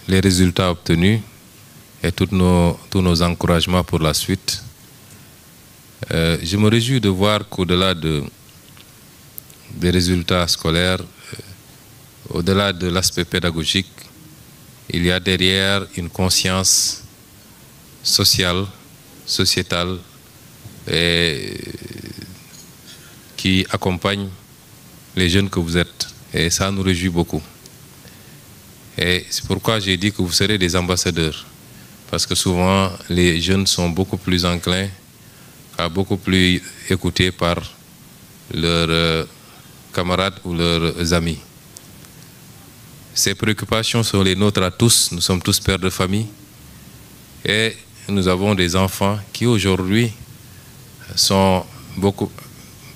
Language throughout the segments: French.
les résultats obtenus et tous nos encouragements pour la suite. Je me réjouis de voir qu'au-delà des résultats scolaires, au-delà de l'aspect pédagogique, il y a derrière une conscience sociale, sociétale, qui accompagne les jeunes que vous êtes. Et ça nous réjouit beaucoup. Et c'est pourquoi j'ai dit que vous serez des ambassadeurs. Parce que souvent, les jeunes sont beaucoup plus enclins à beaucoup plus écouter par leurs camarades ou leurs amis. Ces préoccupations sont les nôtres à tous. Nous sommes tous pères de famille. Et nous avons des enfants qui aujourd'hui sont beaucoup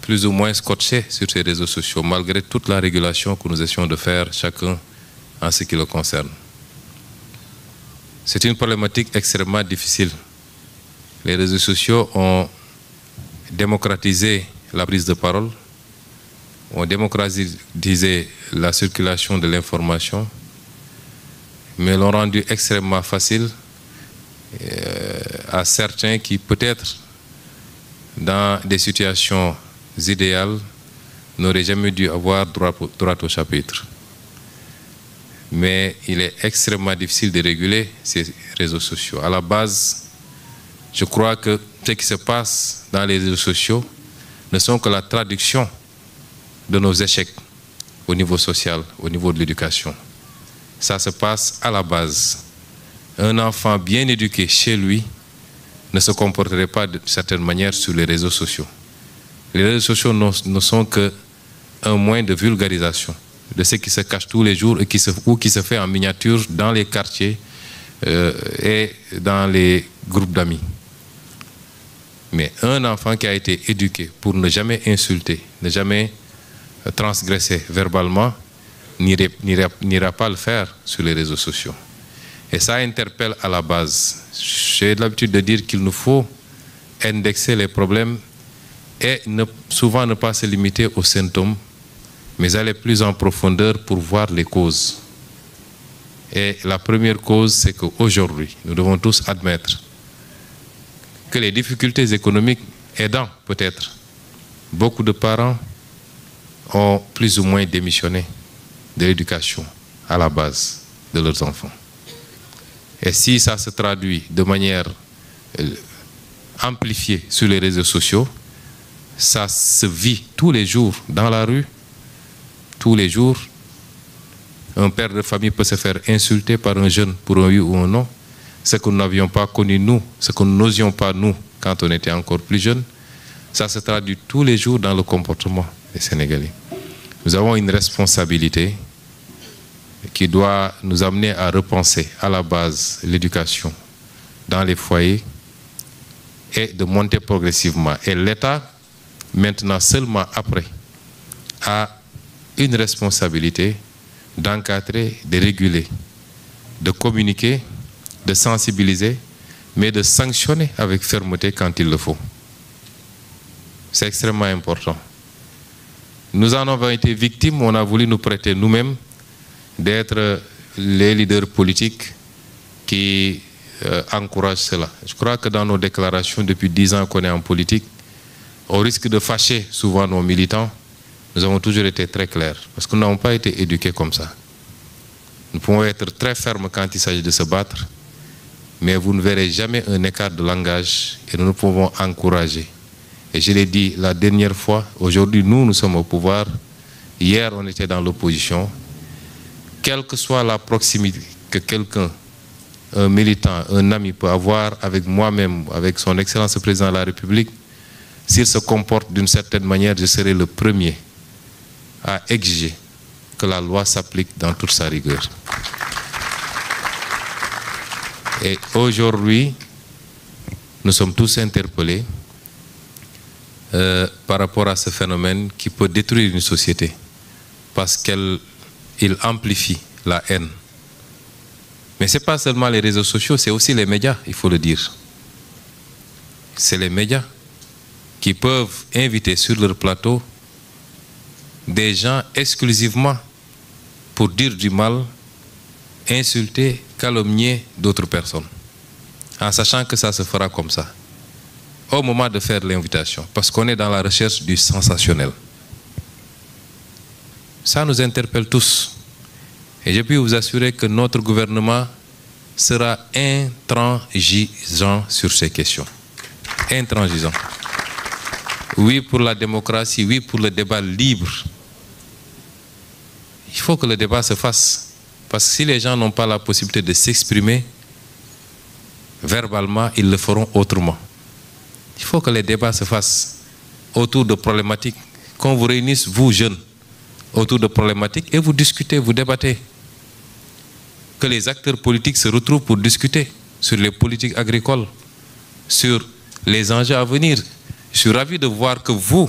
plus ou moins scotchés sur ces réseaux sociaux, malgré toute la régulation que nous essayons de faire chacun en ce qui le concerne. C'est une problématique extrêmement difficile. Les réseaux sociaux ont démocratisé la prise de parole, ont démocratisé la circulation de l'information, mais l'ont rendu extrêmement facile à certains qui, peut-être, dans des situations idéales, n'auraient jamais dû avoir droit au chapitre. Mais il est extrêmement difficile de réguler ces réseaux sociaux. À la base, je crois que ce qui se passe dans les réseaux sociaux ne sont que la traduction de nos échecs au niveau social, au niveau de l'éducation. Ça se passe à la base. Un enfant bien éduqué chez lui ne se comporterait pas de certaine manière sur les réseaux sociaux. Les réseaux sociaux ne sont qu'un moyen de vulgarisation de ce qui se cache tous les jours et qui se fait en miniature dans les quartiers et dans les groupes d'amis. Mais un enfant qui a été éduqué pour ne jamais insulter, ne jamais transgresser verbalement, n'ira pas le faire sur les réseaux sociaux. Et ça interpelle à la base. J'ai l'habitude de dire qu'il nous faut indexer les problèmes et souvent ne pas se limiter aux symptômes, mais aller plus en profondeur pour voir les causes. Et la première cause, c'est qu'aujourd'hui, nous devons tous admettre que les difficultés économiques aidant peut-être, beaucoup de parents ont plus ou moins démissionné de l'éducation à la base de leurs enfants. Et si ça se traduit de manière amplifiée sur les réseaux sociaux, ça se vit tous les jours dans la rue. Tous les jours, un père de famille peut se faire insulter par un jeune pour un oui ou un non. Ce que nous n'avions pas connu nous, ce que nous n'osions pas nous quand on était encore plus jeunes, ça se traduit tous les jours dans le comportement des Sénégalais. Nous avons une responsabilité qui doit nous amener à repenser à la base l'éducation dans les foyers et de monter progressivement. Et l'État, maintenant seulement après, a une responsabilité d'encadrer, de réguler, de communiquer, de sensibiliser, mais de sanctionner avec fermeté quand il le faut. C'est extrêmement important. Nous en avons été victimes, on a voulu nous prêter nous-mêmes d'être les leaders politiques qui encouragent cela. Je crois que dans nos déclarations, depuis 10 ans qu'on est en politique, au risque de fâcher souvent nos militants, nous avons toujours été très clairs, parce que nous n'avons pas été éduqués comme ça. Nous pouvons être très fermes quand il s'agit de se battre, mais vous ne verrez jamais un écart de langage et nous ne pouvons encourager. Et je l'ai dit la dernière fois, aujourd'hui nous sommes au pouvoir, hier on était dans l'opposition. Quelle que soit la proximité que quelqu'un, un militant, un ami peut avoir avec moi-même, avec son Excellence le Président de la République, s'il se comporte d'une certaine manière, je serai le premier à exiger que la loi s'applique dans toute sa rigueur. Et aujourd'hui, nous sommes tous interpellés par rapport à ce phénomène qui peut détruire une société parce qu'il amplifie la haine. Mais ce n'est pas seulement les réseaux sociaux, c'est aussi les médias, il faut le dire. C'est les médias qui peuvent inviter sur leur plateau des gens exclusivement pour dire du mal insulter, calomnier d'autres personnes, en sachant que ça se fera comme ça, au moment de faire l'invitation, parce qu'on est dans la recherche du sensationnel. Ça nous interpelle tous. Et je peux vous assurer que notre gouvernement sera intransigeant sur ces questions. Intransigeant. Oui pour la démocratie, oui pour le débat libre. Il faut que le débat se fasse. Parce que si les gens n'ont pas la possibilité de s'exprimer verbalement, ils le feront autrement. Il faut que les débats se fassent autour de problématiques, qu'on vous réunisse, vous jeunes, autour de problématiques et vous discutez, vous débattez. Que les acteurs politiques se retrouvent pour discuter sur les politiques agricoles, sur les enjeux à venir. Je suis ravi de voir que vous,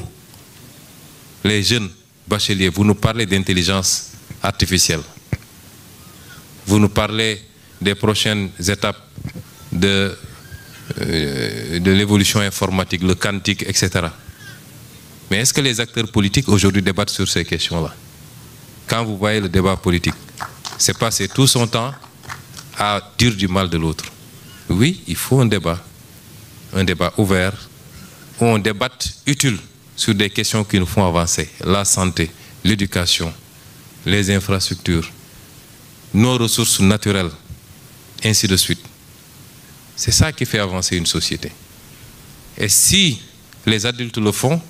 les jeunes bacheliers, vous nous parlez d'intelligence artificielle. Vous nous parlez des prochaines étapes de l'évolution informatique, le quantique, etc. Mais est-ce que les acteurs politiques aujourd'hui débattent sur ces questions-là? Quand vous voyez le débat politique, c'est passer tout son temps à dire du mal de l'autre. Oui, il faut un débat ouvert, où on débatte utile sur des questions qui nous font avancer. La santé, l'éducation, les infrastructures, nos ressources naturelles, ainsi de suite. C'est ça qui fait avancer une société. Et si les adultes le font,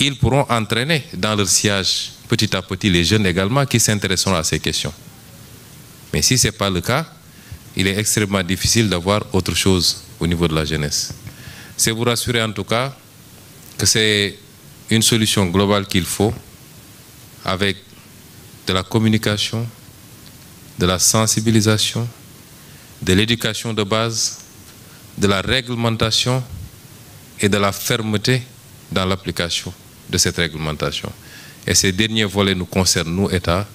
ils pourront entraîner dans leur sillage petit à petit les jeunes également qui s'intéresseront à ces questions. Mais si ce n'est pas le cas, il est extrêmement difficile d'avoir autre chose au niveau de la jeunesse. C'est vous rassurer en tout cas que c'est une solution globale qu'il faut avec de la communication, de la sensibilisation, de l'éducation de base, de la réglementation et de la fermeté dans l'application de cette réglementation. Et ces derniers volets nous concernent, nous, États.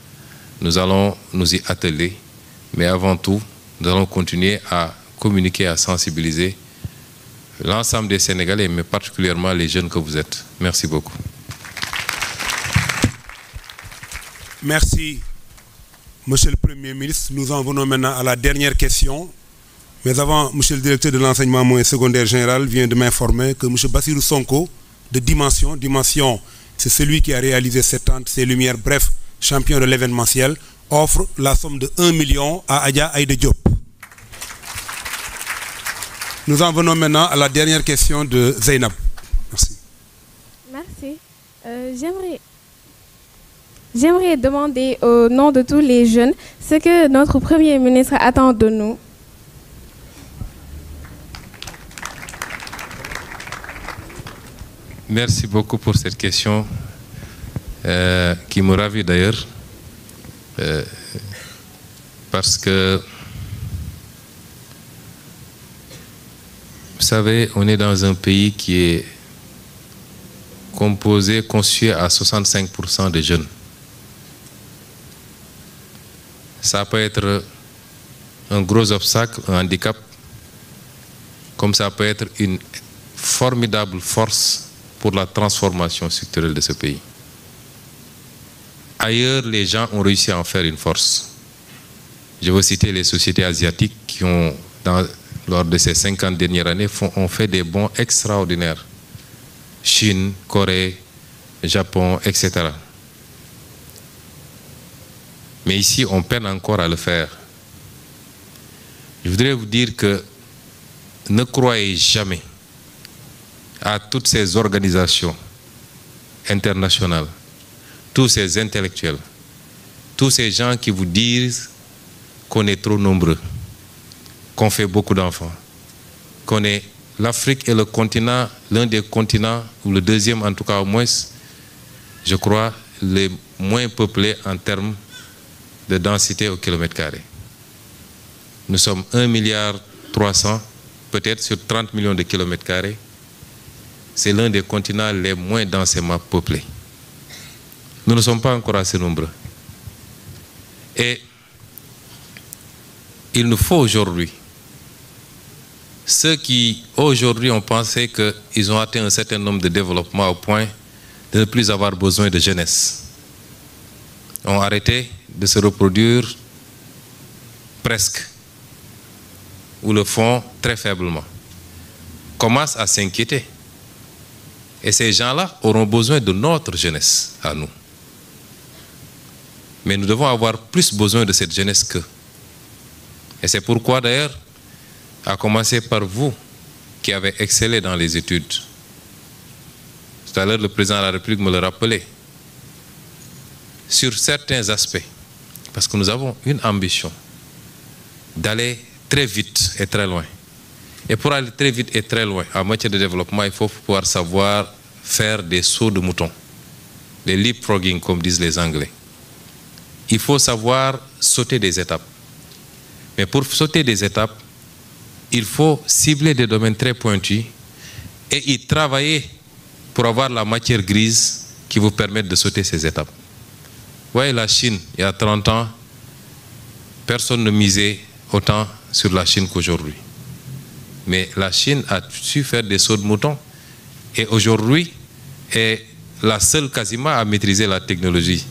Nous allons nous y atteler. Mais avant tout, nous allons continuer à communiquer, à sensibiliser l'ensemble des Sénégalais, mais particulièrement les jeunes que vous êtes. Merci beaucoup. Merci, Monsieur le Premier ministre. Nous en venons maintenant à la dernière question. Mais avant, Monsieur le directeur de l'enseignement moyen secondaire général vient de m'informer que Monsieur Bassirou Sonko, de Dimension, c'est celui qui a réalisé cette tente, ses lumières, bref, champion de l'événementiel, offre la somme de 1 million à Adja Aïda Diop. Nous en venons maintenant à la dernière question de Zeynab. Merci. Merci. J'aimerais demander au nom de tous les jeunes ce que notre Premier ministre attend de nous. Merci beaucoup pour cette question qui me ravit d'ailleurs parce que vous savez, on est dans un pays qui est constitué à 65% de jeunes. Ça peut être un gros obstacle, un handicap, comme ça peut être une formidable force pour la transformation structurelle de ce pays. Ailleurs, les gens ont réussi à en faire une force. Je veux citer les sociétés asiatiques qui ont, lors de ces 50 dernières années, ont fait des bonds extraordinaires. Chine, Corée, Japon, etc. Mais ici, on peine encore à le faire. Je voudrais vous dire que ne croyez jamais à toutes ces organisations internationales, tous ces intellectuels, tous ces gens qui vous disent qu'on est trop nombreux, qu'on fait beaucoup d'enfants, qu'on est l'Afrique est le continent, l'un des continents, ou le deuxième en tout cas au moins, je crois, les moins peuplés en termes de densité au kilomètre carré. Nous sommes 1,3 milliard, peut-être sur 30 millions de kilomètres carrés. C'est l'un des continents les moins densément peuplés. Nous ne sommes pas encore assez nombreux. Et il nous faut aujourd'hui, ceux qui aujourd'hui ont pensé qu'ils ont atteint un certain nombre de développements au point de ne plus avoir besoin de jeunesse, ont arrêté de se reproduire presque, ou le font très faiblement, commencent à s'inquiéter. Et ces gens-là auront besoin de notre jeunesse à nous. Mais nous devons avoir plus besoin de cette jeunesse qu'eux. Et c'est pourquoi d'ailleurs, à commencer par vous qui avez excellé dans les études. Tout à l'heure, le président de la République me le rappelait. Sur certains aspects, parce que nous avons une ambition d'aller très vite et très loin. Et pour aller très vite et très loin, en matière de développement, il faut pouvoir savoir faire des sauts de mouton, des leapfrogging, comme disent les Anglais. Il faut savoir sauter des étapes. Mais pour sauter des étapes, il faut cibler des domaines très pointus et y travailler pour avoir la matière grise qui vous permette de sauter ces étapes. Vous voyez, la Chine, il y a 30 ans, personne ne misait autant sur la Chine qu'aujourd'hui. Mais la Chine a su faire des sauts de mouton et aujourd'hui est la seule quasiment à maîtriser la technologie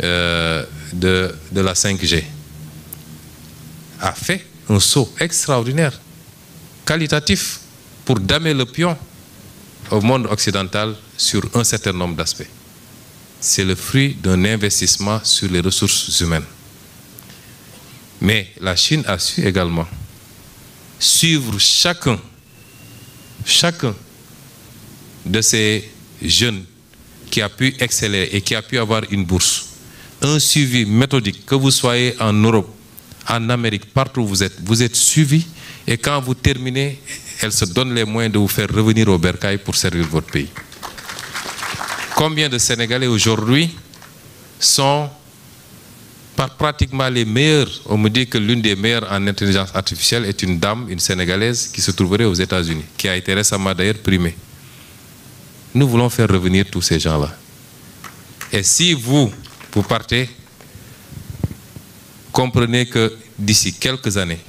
de la 5G. A fait un saut extraordinaire, qualitatif, pour damer le pion au monde occidental sur un certain nombre d'aspects. C'est le fruit d'un investissement sur les ressources humaines. Mais la Chine a su également suivre chacun de ces jeunes qui a pu exceller et qui a pu avoir une bourse. Un suivi méthodique, que vous soyez en Europe, en Amérique, partout où vous êtes suivi et quand vous terminez, elle se donne les moyens de vous faire revenir au bercail pour servir votre pays. Combien de Sénégalais aujourd'hui sont pratiquement les meilleurs? On me dit que l'une des meilleures en intelligence artificielle est une dame, une Sénégalaise qui se trouverait aux États-Unis, qui a été récemment d'ailleurs primée. Nous voulons faire revenir tous ces gens-là. Et si vous partez, comprenez que d'ici quelques années,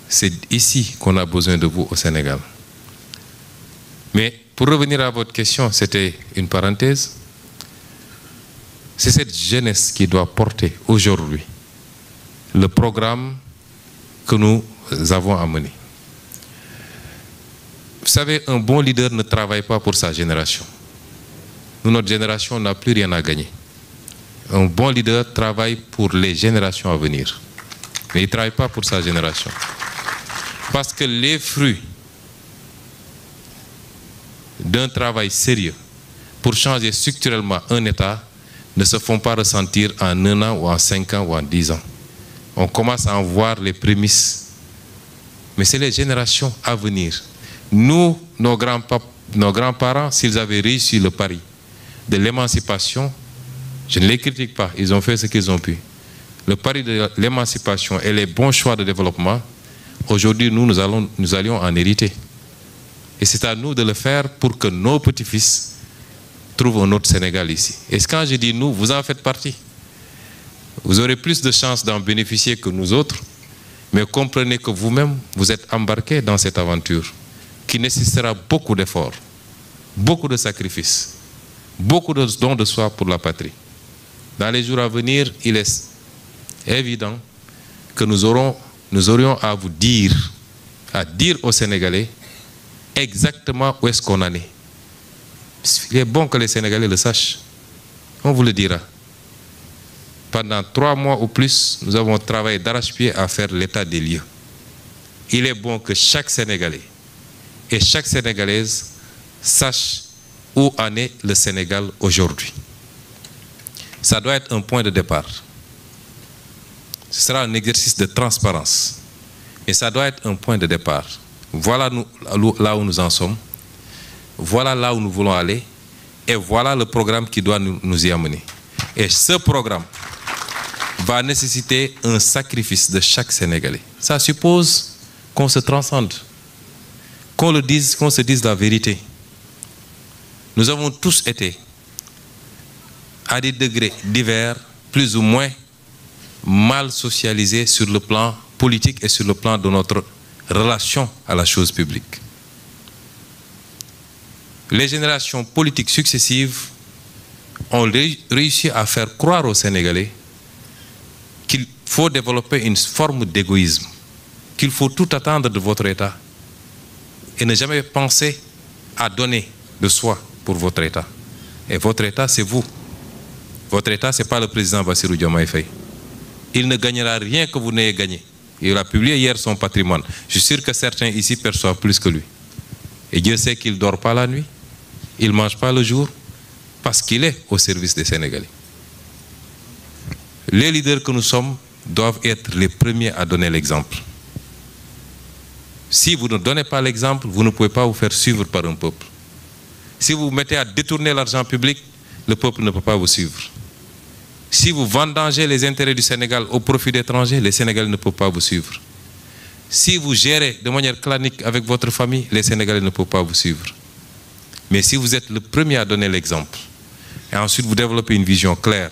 c'est ici qu'on a besoin de vous au Sénégal. Mais pour revenir à votre question, c'était une parenthèse. C'est cette jeunesse qui doit porter aujourd'hui le programme que nous avons amené. Vous savez, un bon leader ne travaille pas pour sa génération. Nous, notre génération n'a plus rien à gagner. Un bon leader travaille pour les générations à venir. Mais il ne travaille pas pour sa génération. Parce que les fruits d'un travail sérieux pour changer structurellement un État ne se font pas ressentir en 1 an ou en 5 ans ou en 10 ans. On commence à en voir les prémices. Mais c'est les générations à venir. Nous, nos grands-parents, s'ils avaient réussi le pari de l'émancipation, je ne les critique pas, ils ont fait ce qu'ils ont pu. Le pari de l'émancipation et les bons choix de développement, aujourd'hui, nous allions en hériter. Et c'est à nous de le faire pour que nos petits-fils trouvent un autre Sénégal ici. Et quand je dis nous, vous en faites partie. Vous aurez plus de chances d'en bénéficier que nous autres, mais comprenez que vous-même, vous êtes embarqués dans cette aventure qui nécessitera beaucoup d'efforts, beaucoup de sacrifices, beaucoup de dons de soi pour la patrie. Dans les jours à venir, il est évident que nous aurions à vous dire aux Sénégalais exactement où est-ce qu'on en est. Il est bon que les Sénégalais le sachent. On vous le dira. Pendant 3 mois ou plus, nous avons travaillé d'arrache-pied à faire l'état des lieux. Il est bon que chaque Sénégalais et chaque Sénégalaise sache où en est le Sénégal aujourd'hui. Ça doit être un point de départ. Ce sera un exercice de transparence. Mais ça doit être un point de départ. Voilà là où nous en sommes. Voilà là où nous voulons aller. Et voilà le programme qui doit nous y amener. Et ce programme va nécessiter un sacrifice de chaque Sénégalais. Ça suppose qu'on se transcende. Qu'on se dise la vérité. Nous avons tous été, à des degrés divers, plus ou moins mal socialisés sur le plan politique et sur le plan de notre relation à la chose publique. Les générations politiques successives ont réussi à faire croire aux Sénégalais faut développer une forme d'égoïsme, qu'il faut tout attendre de votre État et ne jamais penser à donner de soi pour votre État. Et votre État, c'est vous. Votre État, ce n'est pas le président Bassirou Diomaye Faye. Il ne gagnera rien que vous n'ayez gagné. Il a publié hier son patrimoine. Je suis sûr que certains ici perçoivent plus que lui. Et Dieu sait qu'il ne dort pas la nuit, il ne mange pas le jour, parce qu'il est au service des Sénégalais. Les leaders que nous sommes doivent être les premiers à donner l'exemple. Si vous ne donnez pas l'exemple, vous ne pouvez pas vous faire suivre par un peuple. Si vous vous mettez à détourner l'argent public, le peuple ne peut pas vous suivre. Si vous vendangez les intérêts du Sénégal au profit d'étrangers, les Sénégalais ne peuvent pas vous suivre. Si vous gérez de manière clanique avec votre famille, les Sénégalais ne peuvent pas vous suivre. Mais si vous êtes le premier à donner l'exemple, et ensuite vous développez une vision claire,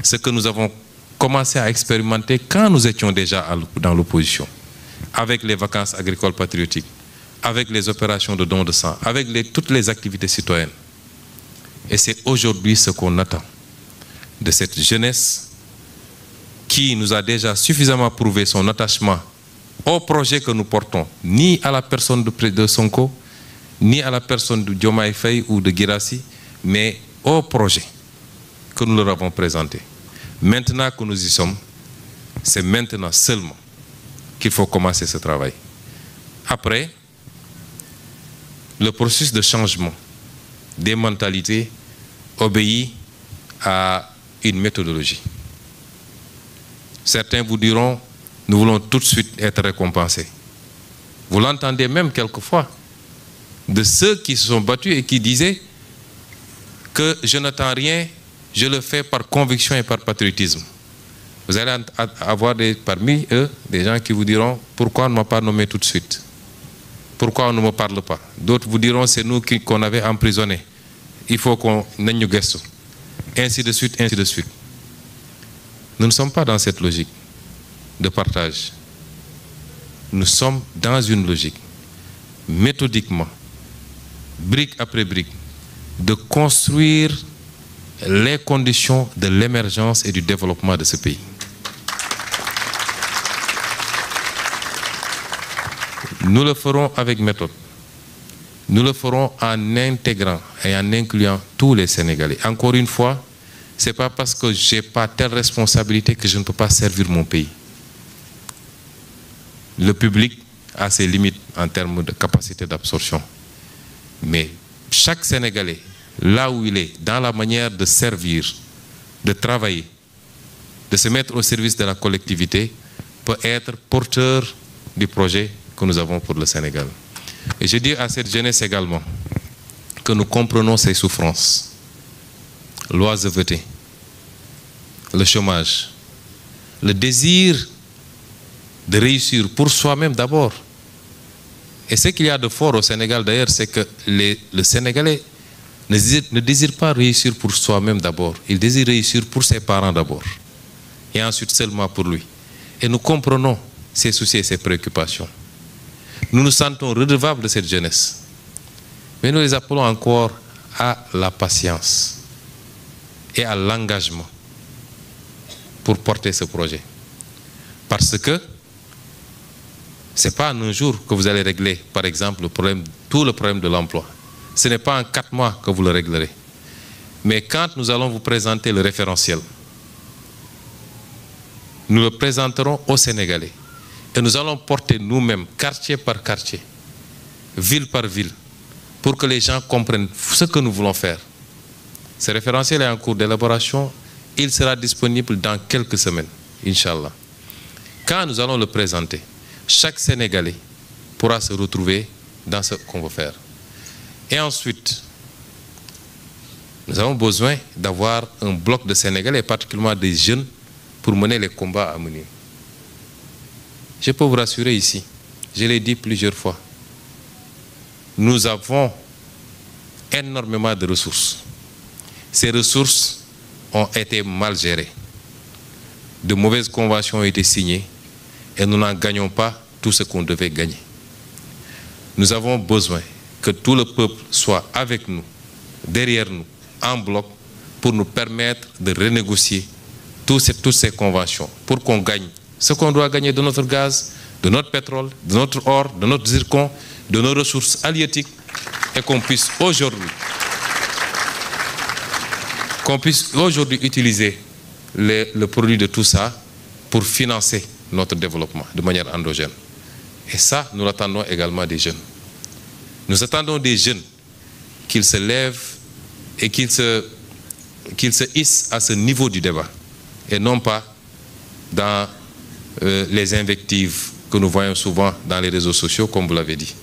ce que nous avons commencé à expérimenter quand nous étions déjà dans l'opposition, avec les vacances agricoles patriotiques, avec les opérations de don de sang, avec toutes les activités citoyennes. Et c'est aujourd'hui ce qu'on attend de cette jeunesse qui nous a déjà suffisamment prouvé son attachement au projet que nous portons, ni à la personne de Sonko, ni à la personne de Diomaye Faye ou de Guirassy, mais au projet que nous leur avons présenté. Maintenant que nous y sommes, c'est maintenant seulement qu'il faut commencer ce travail. Après, le processus de changement des mentalités obéit à une méthodologie. Certains vous diront, nous voulons tout de suite être récompensés. Vous l'entendez même quelquefois de ceux qui se sont battus et qui disaient que je n'attends rien, je le fais par conviction et par patriotisme. Vous allez avoir parmi eux des gens qui vous diront pourquoi on ne m'a pas nommé tout de suite, pourquoi on ne me parle pas. D'autres vous diront c'est nous qu'on avait emprisonnés, il faut qu'on ait ñu gëstu, ainsi de suite, ainsi de suite. Nous ne sommes pas dans cette logique de partage. Nous sommes dans une logique, méthodiquement, brique après brique, de construire les conditions de l'émergence et du développement de ce pays. Nous le ferons avec méthode. Nous le ferons en intégrant et en incluant tous les Sénégalais. Encore une fois, ce n'est pas parce que je n'ai pas telle responsabilité que je ne peux pas servir mon pays. Le public a ses limites en termes de capacité d'absorption. Mais chaque Sénégalais, là où il est, dans la manière de servir, de travailler, de se mettre au service de la collectivité, peut être porteur du projet que nous avons pour le Sénégal. Et je dis à cette jeunesse également que nous comprenons ses souffrances. L'oisiveté, le chômage, le désir de réussir pour soi-même d'abord. Et ce qu'il y a de fort au Sénégal d'ailleurs, c'est que le Sénégalais ne désire pas réussir pour soi-même d'abord. Il désire réussir pour ses parents d'abord. Et ensuite seulement pour lui. Et nous comprenons ses soucis et ses préoccupations. Nous nous sentons redevables de cette jeunesse. Mais nous les appelons encore à la patience et à l'engagement pour porter ce projet. Parce que ce n'est pas en un jour que vous allez régler, par exemple, tout le problème de l'emploi. Ce n'est pas en 4 mois que vous le réglerez. Mais quand nous allons vous présenter le référentiel, nous le présenterons aux Sénégalais. Et nous allons porter nous-mêmes, quartier par quartier, ville par ville, pour que les gens comprennent ce que nous voulons faire. Ce référentiel est en cours d'élaboration. Il sera disponible dans quelques semaines, Inch'Allah. Quand nous allons le présenter, chaque Sénégalais pourra se retrouver dans ce qu'on veut faire. Et ensuite, nous avons besoin d'avoir un bloc de Sénégalais, particulièrement des jeunes, pour mener les combats à mener. Je peux vous rassurer ici, je l'ai dit plusieurs fois, nous avons énormément de ressources. Ces ressources ont été mal gérées. De mauvaises conventions ont été signées et nous n'en gagnons pas tout ce qu'on devait gagner. Nous avons besoin que tout le peuple soit avec nous, derrière nous, en bloc, pour nous permettre de renégocier toutes ces conventions pour qu'on gagne ce qu'on doit gagner de notre gaz, de notre pétrole, de notre or, de notre zircon, de nos ressources halieutiques, et qu'on puisse aujourd'hui utiliser le produit de tout ça pour financer notre développement de manière endogène. Et ça, nous l'attendons également des jeunes. Nous attendons des jeunes qu'ils se lèvent et qu'ils se hissent à ce niveau du débat, et non pas dans les invectives que nous voyons souvent dans les réseaux sociaux, comme vous l'avez dit.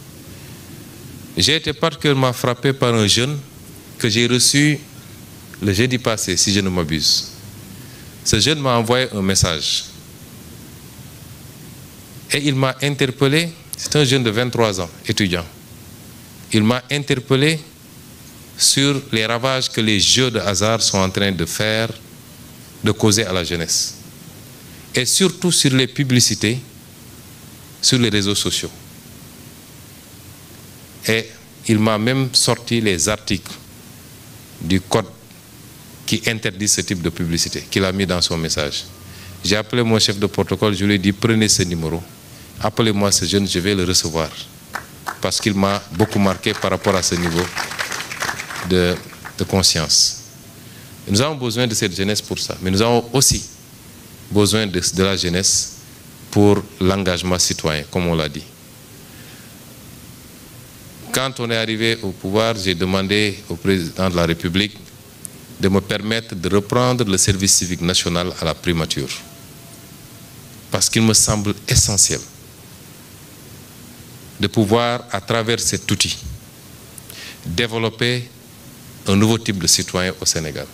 J'ai été particulièrement frappé par un jeune que j'ai reçu le jeudi passé, si je ne m'abuse. Ce jeune m'a envoyé un message. Et il m'a interpellé, c'est un jeune de 23 ans, étudiant. Il m'a interpellé sur les ravages que les jeux de hasard sont en train de faire, de causer à la jeunesse. Et surtout sur les publicités, sur les réseaux sociaux. Et il m'a même sorti les articles du code qui interdit ce type de publicité, qu'il a mis dans son message. J'ai appelé mon chef de protocole, je lui ai dit, prenez ce numéro, appelez-moi ce jeune, je vais le recevoir. Parce qu'il m'a beaucoup marqué par rapport à ce niveau de conscience. Et nous avons besoin de cette jeunesse pour ça, mais nous avons aussi besoin de la jeunesse pour l'engagement citoyen, comme on l'a dit. Quand on est arrivé au pouvoir, j'ai demandé au président de la République de me permettre de reprendre le service civique national à la primature. Parce qu'il me semble essentiel de pouvoir, à travers cet outil, développer un nouveau type de citoyen au Sénégal.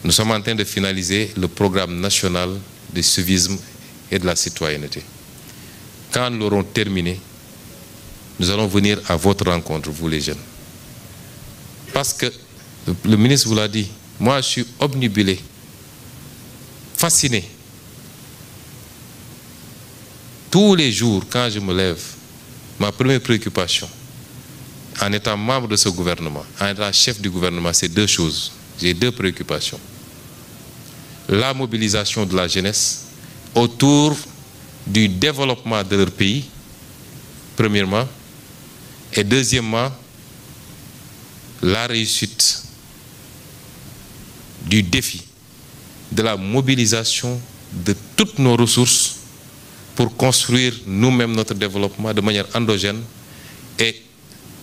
Nous sommes en train de finaliser le programme national du civisme et de la citoyenneté. Quand nous l'aurons terminé, nous allons venir à votre rencontre, vous les jeunes. Parce que, le ministre vous l'a dit, moi je suis obnubilé, fasciné. Tous les jours, quand je me lève, ma première préoccupation, en étant membre de ce gouvernement, en étant chef du gouvernement, c'est deux choses. J'ai deux préoccupations. La mobilisation de la jeunesse autour du développement de leur pays, premièrement, et deuxièmement, la réussite du défi de la mobilisation de toutes nos ressources pour construire nous-mêmes notre développement de manière endogène et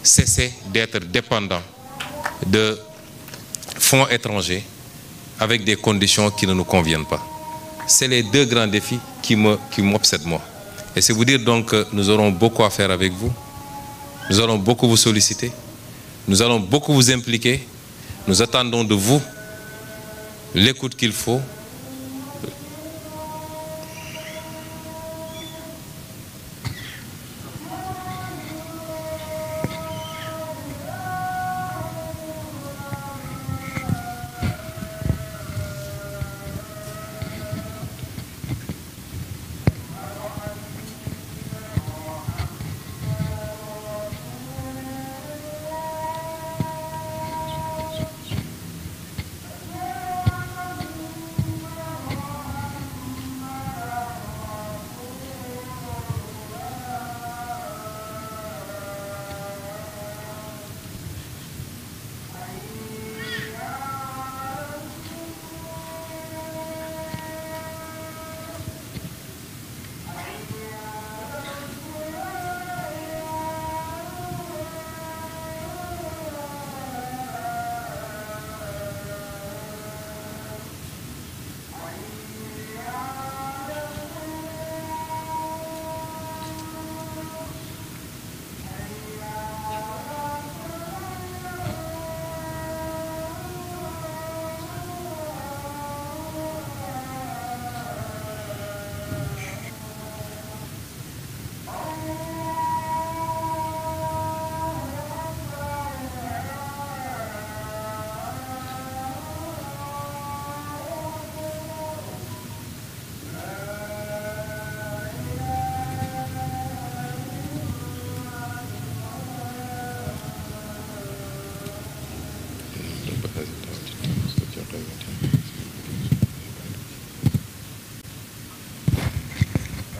cesser d'être dépendant de fonds étrangers avec des conditions qui ne nous conviennent pas. C'est les deux grands défis qui m'obsèdent moi. Et c'est vous dire donc que nous aurons beaucoup à faire avec vous. Nous allons beaucoup vous solliciter. Nous allons beaucoup vous impliquer. Nous attendons de vous l'écoute qu'il faut.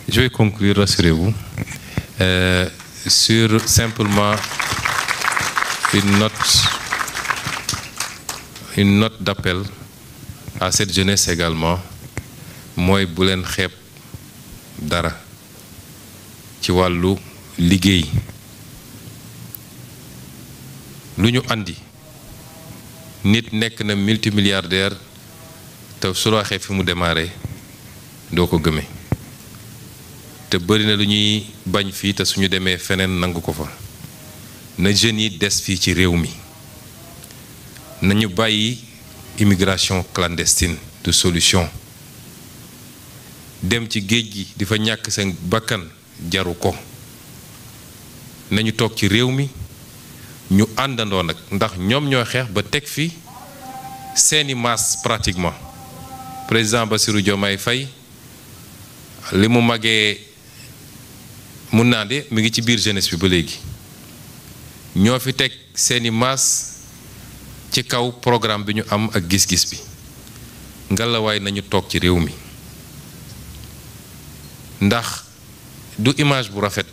Je vais conclure, rassurez-vous, sur simplement une note d'appel à cette jeunesse également. Moi, bu leen xeeb dara ci wàllu liggéey lu ñu andi nit nekk na multimilliardaire te su la waxee fi mu démarré doo ko gëme te bëri na lu ñuy bañ fii te suñu demee feneen nangu ko fa na jeunes yi des fii ci réew mi nañu bàyyi immigration clandestine de solution dem ci géej gi di fa ñàkk seen bakkan jaru ko nañu toog ci réew mi ñu àndandoo nag ndax ñoom ñoo xeex ba teg fi seeni masse pratiquement président Bassirou Diomaye Faye li mu magee mun naa de mi ngi ci biir jeunesse bi ba léegi ñoo fi teg seeni masse ci kaw programme bi ñu am ak gis-gis bi ngalawaay nañu toog ci réew mi ndax du image bu rafet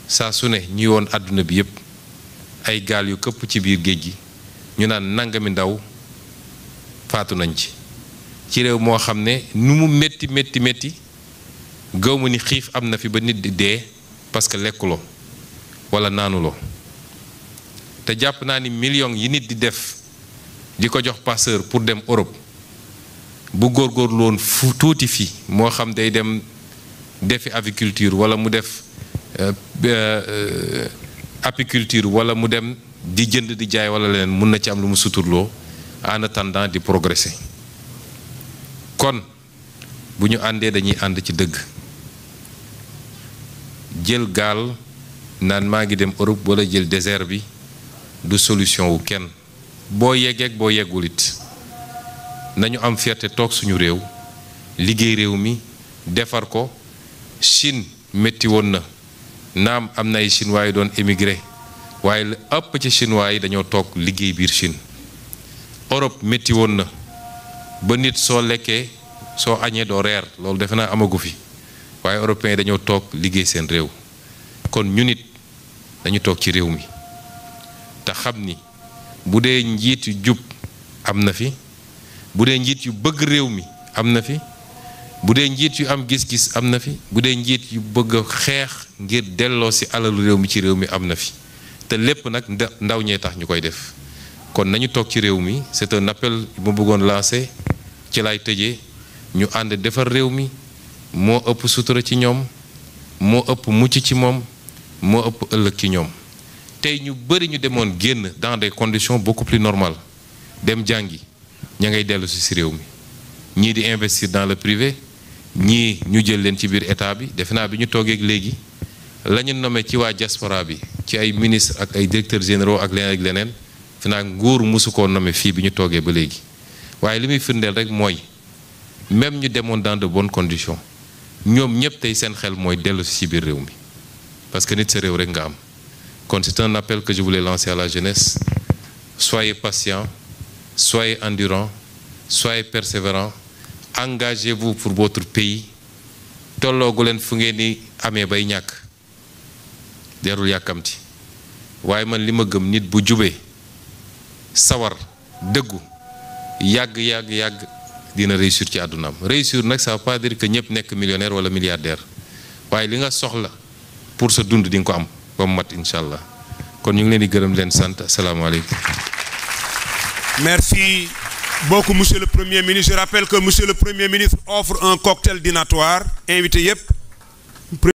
saa su ne ñuy woon àdduna bi yépp ay gaal yu këpp ci biir géej gi ñu naan nangami ndaw faatu nañ ci réew moo xam ne nu mu métti métti métti gaw ma ni xiif am na fi ba nit di dee parce que lekkuloo walla naanuloo te jàpp naa ni millions yi nit di def di ko jox passeur pour dem Europe bu góorgóorlu woon fu tuuti fii moo xam day dem defi aviculture wala mu def apiculture wala mu dem di jënd di jaay wala leneen mun na ci am lu mu suturloo en attendant di progresser kon bu ñu àndee dañuy ànd ci dëgg jël gaal naan maa ngi dem Europe wala jël désert bi du solution wu kenn boo yeggeek boo yeggul it nañu am fierté toog suñu réew liggéey réew mi defar ko Chine métti woon na naam am na ay chinois yi doon émigré waaye lu ëpp ci chinois yi dañoo toog liggéey biir Chine Europe métti woon na ba nit soo lekkee soo añee doo reer loolu defe naa amagu fi waaye européens yi dañoo toog liggéey seen réew kon ñu nit dañu toog ci réew mi te xam ni bu dee njiit yu jub am na fi bu dee njiit yu bëgg réew mi am na fi bu dee njiit yu am gis-gis am na fi bu dee njiit yu bëgg a xeex ngir delloo si alalu réew mi ci réew mi am na fi te lépp nag ndaw ñee tax ñu koy def kon nañu toog ci réew mi c'est un appel bu ma bëggoon lancer ci lay tëjee ñu ànd defar réew mi moo ëpp sutura ci ñoom moo ëpp mucc ci moom moo ëpp ëllëg ci ñoom tey ñu bëri ñu demoon génn dans des conditions beaucoup plus normales dem jàngi ña ngay dellu si réew mi ñii di investir dans le privé ñii ñu jël leen ci biir état bi defe naa bi ñu toogeeg léegi la ñu nommé ci waa diaspora bi ci ay ministres ak ay directeurs généraux ak leneen defe naa nguur mosu koo nommé fii bi ñu toogee ba léegi waaye li muy firndeel rek mooy même ñu demoon dans de bonnes conditions ñoom ñëpp tey seen xel mooy dellu si ci biir réew mi parce que nit sa réew rek nga am kon c'est un appel que je voulais lancer à la jeunesse soyez patients soyez endurants soyez persévérants engagez-vous pour votre pays tolloogu leen fu ngeen ni amee bay ñàkk jarul yàkkamti waaye man li ma gëm nit bu jubee sawar dëggu yàgg dina réussir ci àddunaam réussir nag ça veut pas dire que ñëpp nekk millionnaire wala milliardaire waaye li nga soxla pour sa dund di nga ko am ba mu mat incha allah kon ñu ngi leen di gërëm leen sant asalaamaaleykum. Merci beaucoup, Monsieur le Premier ministre. Je rappelle que Monsieur le Premier ministre offre un cocktail dînatoire. Invité yëpp.